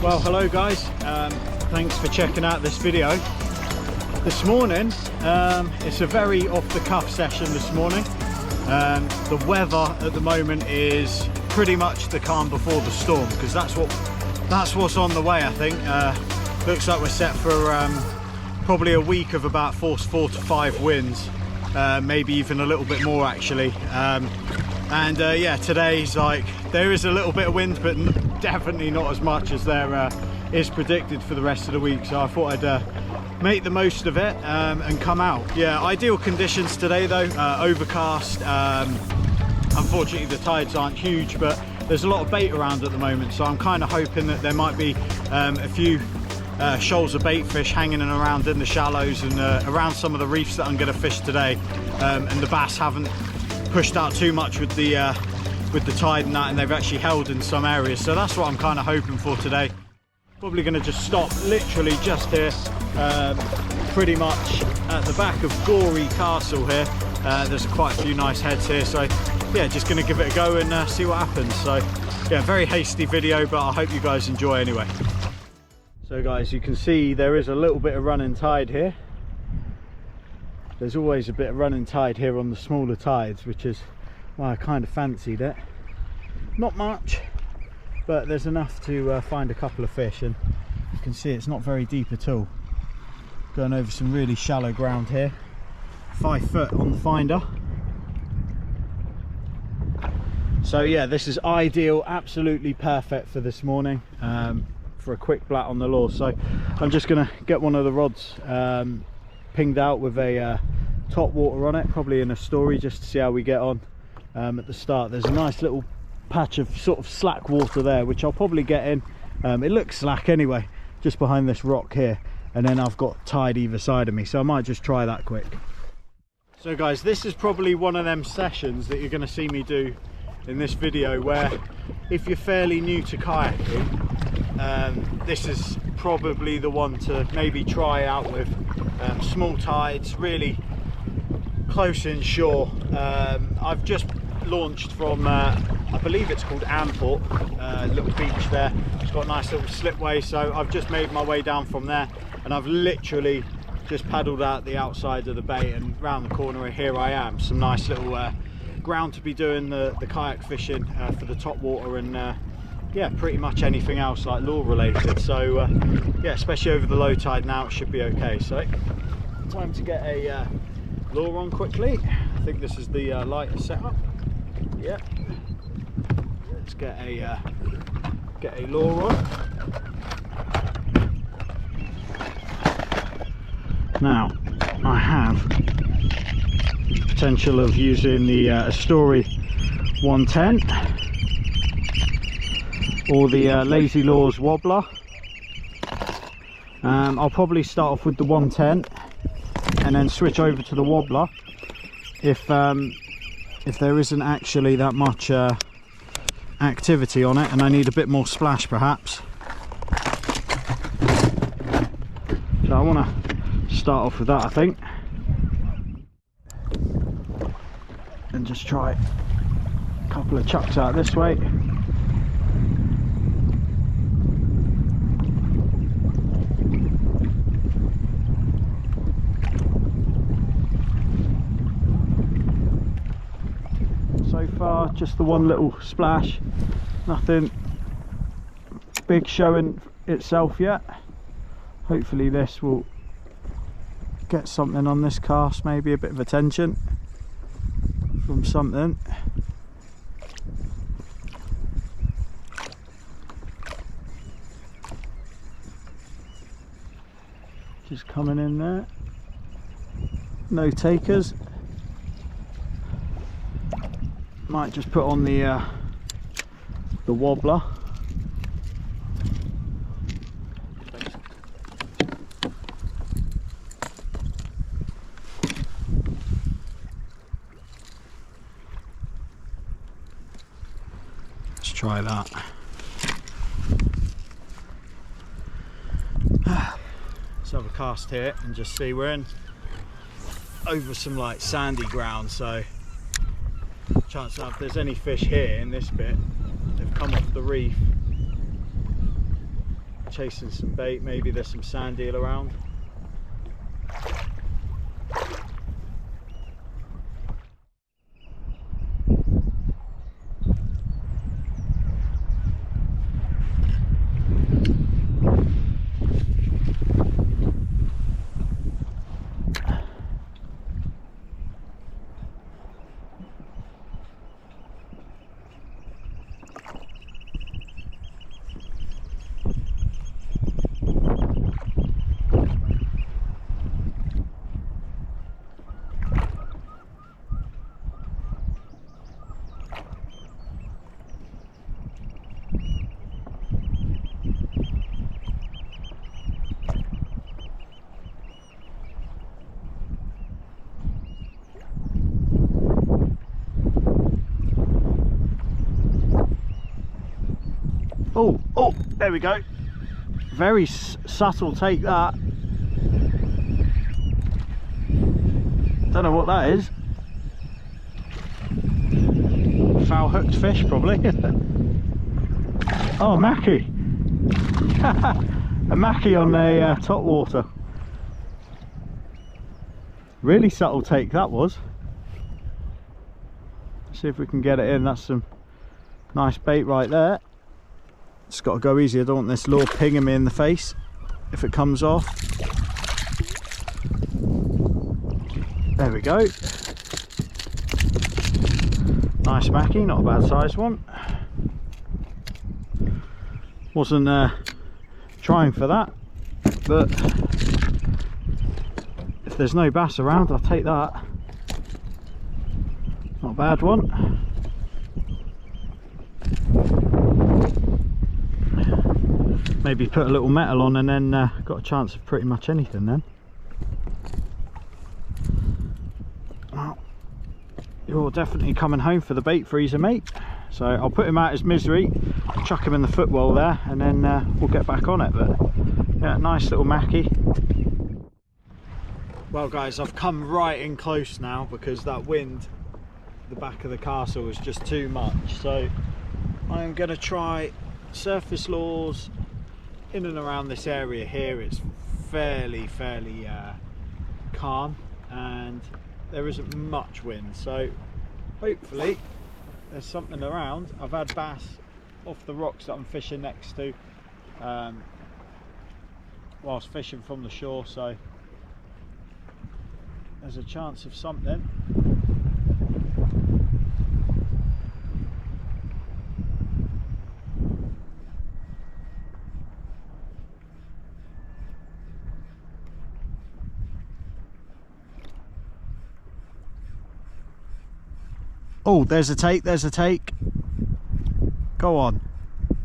Well, hello guys, thanks for checking out this video. This morning, it's a very off-the-cuff session this morning. The weather at the moment is pretty much the calm before the storm, because that's what's on the way, I think. Looks like we're set for probably a week of about force 4 to 5 winds, maybe even a little bit more actually. Yeah, today's like, there is a little bit of wind, but definitely not as much as there is predicted for the rest of the week. So I thought I'd make the most of it and come out. Yeah, ideal conditions today though, overcast. Unfortunately the tides aren't huge, but there's a lot of bait around at the moment, so I'm kind of hoping that there might be a few shoals of bait fish hanging around in the shallows and around some of the reefs that I'm going to fish today, and the bass haven't pushed out too much with the tide and that, and they've actually held in some areas. So that's what I'm kind of hoping for today. Probably going to just stop literally just here, pretty much at the back of Gory Castle here. There's quite a few nice heads here, so yeah, just going to give it a go and see what happens. So yeah, very hasty video, but I hope you guys enjoy anyway. So guys, you can see there is a little bit of running tide here. There's always a bit of running tide here on the smaller tides, which is why I kind of fancied it. Not much, but there's enough to find a couple of fish, and you can see it's not very deep at all. Going over some really shallow ground here. 5 foot on the finder. So yeah, this is ideal, absolutely perfect for this morning, for a quick blat on the lure. So I'm just gonna get one of the rods pinged out with a top water on it, probably in a story, just to see how we get on. At the start there's a nice little patch of sort of slack water there, which I'll probably get in. It looks slack anyway, just behind this rock here, and then I've got tide either side of me, so I might just try that quick. So guys, this is probably one of them sessions that you're going to see me do in this video, where if you're fairly new to kayaking, this is probably the one to maybe try out with. Small tides, really close inshore. I've just launched from I believe it's called Amport, little beach there. It's got a nice little slipway, so I've just made my way down from there, and I've literally just paddled out the outside of the bay, and round the corner, and here I am. Some nice little ground to be doing the kayak fishing for the top water, and yeah, pretty much anything else like lure related. So yeah, especially over the low tide now, it should be okay. So time to get a lure on quickly. I think this is the lighter setup. Yep. Let's get a lure on. Now I have potential of using the Astory 110 or the Lazy Lures wobbler. I'll probably start off with the 110 and then switch over to the wobbler if there isn't actually that much activity on it and I need a bit more splash perhaps. So I want to start off with that, I think, and just try a couple of chucks out this way. So far just the one little splash, nothing big showing itself yet. Hopefully this will get something on this cast, maybe a bit of attention from something. Just coming in there, no takers. Might just put on the wobbler. Let's try that. Let's have a cast here and just see. We're in over some like sandy ground, so chance of if there's any fish here in this bit, they've come off the reef. chasing some bait. Maybe there's some sand eel around. Oh, there we go. Very subtle take that. Don't know what that is. Foul hooked fish probably. Oh, a mackie. A mackie on the top water. Really subtle take that was. See if we can get it in. That's some nice bait right there. Just got to go easy. I don't want this lure pinging me in the face if it comes off. There we go. Nice mackie, not a bad sized one. Wasn't trying for that, but if there's no bass around, I'll take that. Not a bad one. Maybe put a little metal on and then got a chance of pretty much anything then. Well, you're definitely coming home for the bait freezer, mate. So I'll put him out his misery, chuck him in the footwell there, and then we'll get back on it. But yeah, nice little mackie. Well guys, I've come right in close now because that wind at the back of the castle is just too much. So I'm going to try surface lures in and around this area here. It's fairly calm and there isn't much wind, so hopefully there's something around. I've had bass off the rocks that I'm fishing next to whilst fishing from the shore, so there's a chance of something. Oh, there's a take, there's a take. Go on.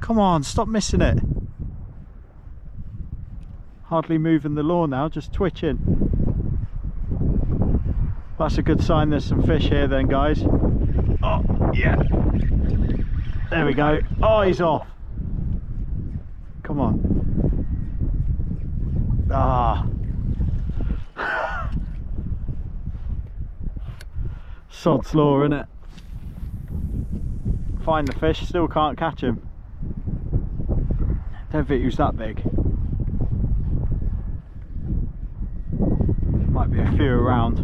Come on, stop missing it. Hardly moving the lure now, just twitching. That's a good sign there's some fish here then, guys. Oh, yeah. There we go. Oh, he's off. Come on. Ah. Sod's law, innit? Find the fish, still can't catch him. Don't think he was that big. Might be a few around.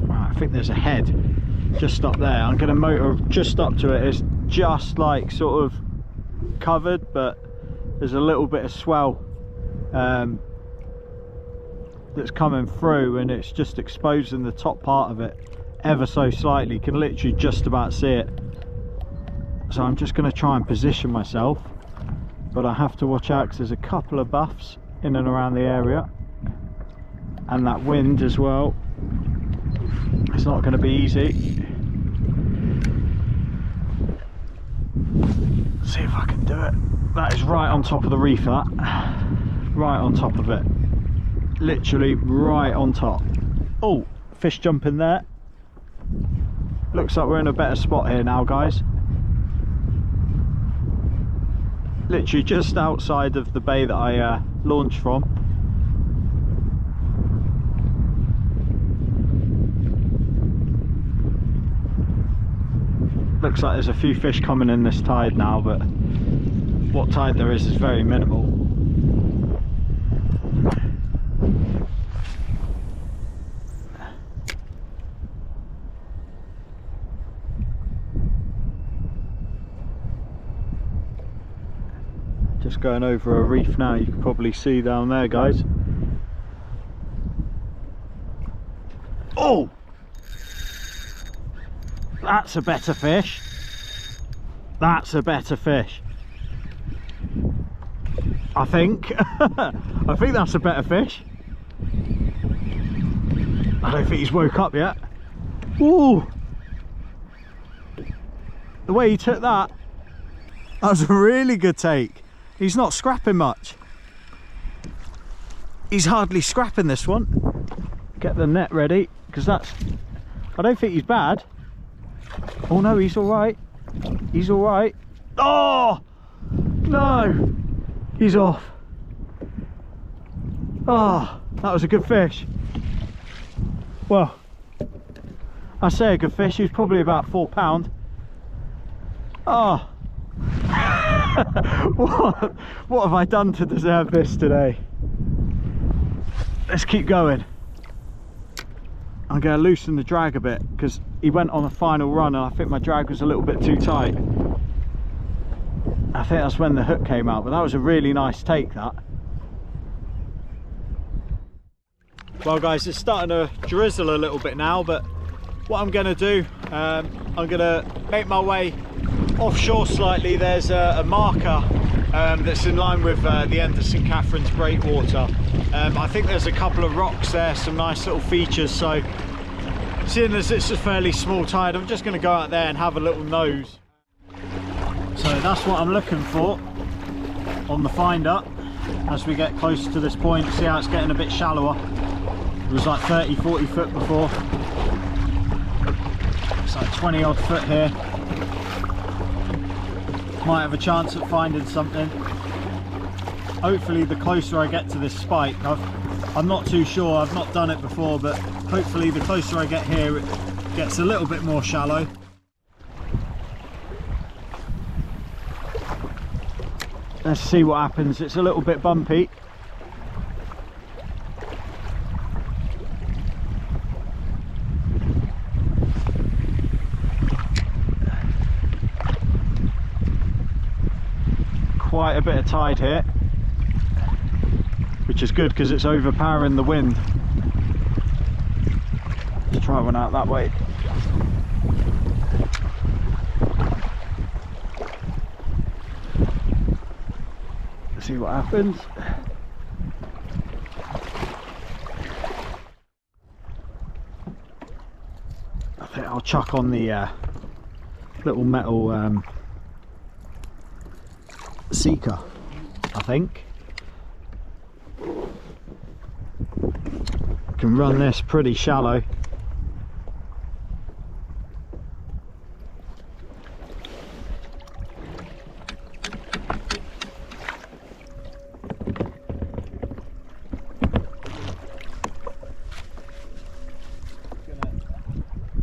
Right, I think there's a head just up there. I'm going to motor just up to it. It's just like sort of covered, but there's a little bit of swell that's coming through and it's just exposing the top part of it ever so slightly. You can literally just about see it. So I'm just going to try and position myself, but I have to watch out because there's a couple of buffs in and around the area and that wind as well. It's not going to be easy. See if I can do it. That is right on top of the reef, that. Right on top of it. Literally right on top. Oh, fish jumping there. Looks like we're in a better spot here now, guys. Literally just outside of the bay that I launched from. Looks like there's a few fish coming in this tide now, but what tide there is very minimal. Just going over a reef now, you can probably see down there, guys. Oh! That's a better fish. That's a better fish. I think. I think that's a better fish. I don't think he's woke up yet. Ooh! The way he took that, that was a really good take. He's not scrapping much. He's hardly scrapping this one. Get the net ready, because that's... I don't think he's bad. Oh no, he's alright. He's alright. Oh! No! He's off. Oh, that was a good fish. Well, I say a good fish, he was probably about £4. Oh! what have I done to deserve this today? Let's keep going. I'm going to loosen the drag a bit because he went on a final run and I think my drag was a little bit too tight. I think that's when the hook came out, but that was a really nice take, that. Well guys, it's starting to drizzle a little bit now, but what I'm going to do, I'm going to make my way offshore slightly. There's a marker that's in line with the end of St Catherine's breakwater. I think there's a couple of rocks there, some nice little features, so seeing as it's a fairly small tide, I'm just going to go out there and have a little nose. So that's what I'm looking for on the finder as we get close to this point. See how it's getting a bit shallower. It was like 30-40 foot before. It's like 20 odd foot here. Might have a chance at finding something. Hopefully the closer I get to this spike, I'm not too sure, I've not done it before, but hopefully the closer I get here it gets a little bit more shallow. Let's see what happens. It's a little bit bumpy. Quite a bit of tide here, which is good because it's overpowering the wind. Let's try one out that way. Let's see what happens. I think I'll chuck on the little metal seeker, I think. Can run this pretty shallow. Gonna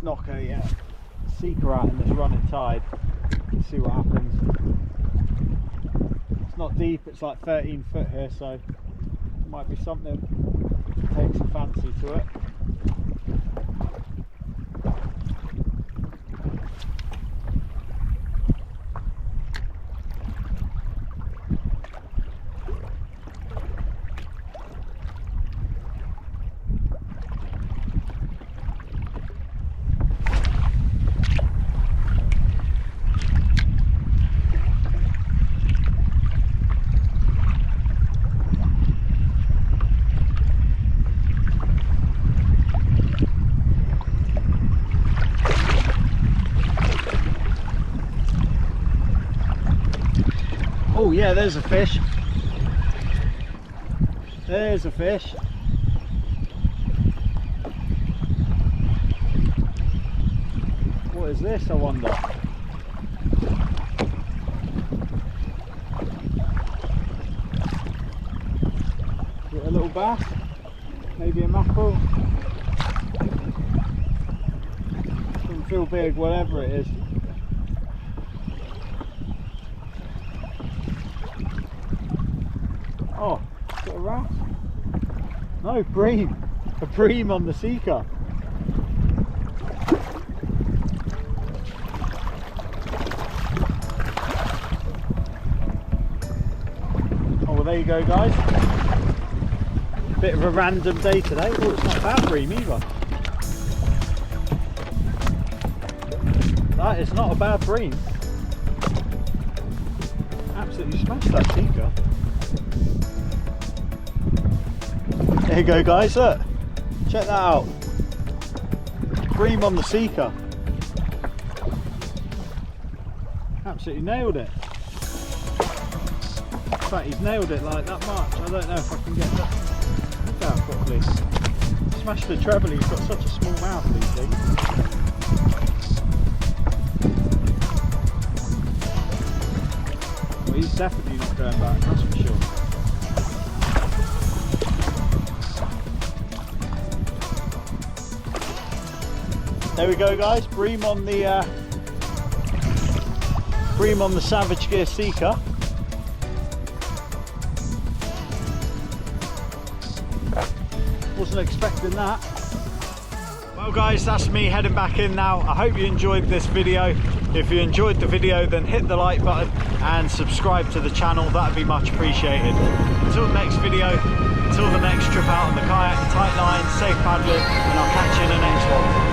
knock a seeker out in this running tide and see what happens. Not deep, it's like 13 foot here, so might be something that takes a fancy to it. Oh yeah, there's a fish. There's a fish. What is this, I wonder? Is it a little bass? Maybe a mackerel? Doesn't feel big, whatever it is. wrasse? No, bream. A bream on the seeker. Oh, well, there you go, guys. Bit of a random day today. Oh, it's not a bad bream either. That is not a bad bream. Absolutely smashed that seeker. There you go, guys, look. Check that out. Bream on the seeker. Absolutely nailed it. In fact, he's nailed it like that much. I don't know if I can get that look out properly. Smashed the treble, he's got such a small mouth, these things. Well, he's definitely not going back, that's for sure. There we go, guys. Bream on the Savage Gear Seeker. Wasn't expecting that. Well, guys, that's me heading back in now. I hope you enjoyed this video. If you enjoyed the video, then hit the like button and subscribe to the channel. That'd be much appreciated. Until the next video, until the next trip out on the kayak, tight lines, safe paddling, and I'll catch you in the next one.